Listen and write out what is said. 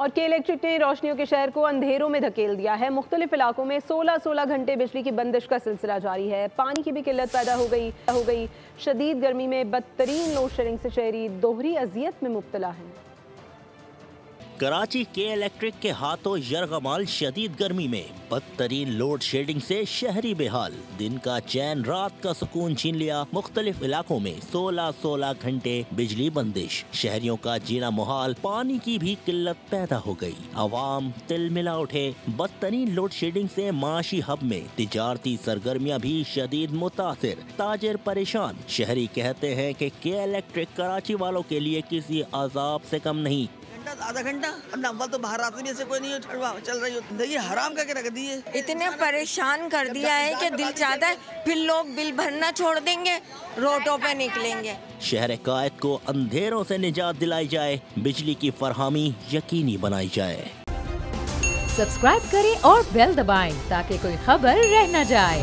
اور के इलेक्ट्रिक ने रोशनियों के शहर को अंधेरों में धकेल दिया है। मुख्तलिफ इलाकों में 16-16 घंटे बिजली की बंदिश का सिलसिला जारी है। पानी की भी किल्लत पैदा हो गई। शदीद गर्मी में बदतरीन लोड शेडिंग से शहरी दोहरी अजियत में मुब्तला हैं। कराची के इलेक्ट्रिक के हाथों यरगमाल शदीद गर्मी में बदतरीन लोड शेडिंग से शहरी बेहाल। दिन का चैन रात का सुकून छीन लिया। मुख्तलिफ इलाकों में 16-16 घंटे बिजली बंदिश। शहरियों का जीना मुहाल। पानी की भी किल्लत पैदा हो गई। अवाम तिलमिला उठे। बदतरीन लोड शेडिंग से माशी हब में तिजारती सरगर्मियां भी शदीद मुतासिर। ताजिर परेशान। शहरी कहते हैं कि के इलेक्ट्रिक कराची वालों के लिए किसी अजाब से कम नहीं। आधा घंटा अब अव्वल तो बाहर आते नहीं, ऐसे कोई नहीं चल रही हो। ये हराम करके रख दिए। इतने परेशान कर दिया है कि दिल चाहता है फिर लोग बिल भरना छोड़ देंगे, रोडों पे निकलेंगे। शहर कायद को अंधेरों से निजात दिलाई जाए, बिजली की फरहमी यकीनी बनाई जाए। सब्सक्राइब करें और बेल दबाएं ताकि कोई खबर रह न जाए।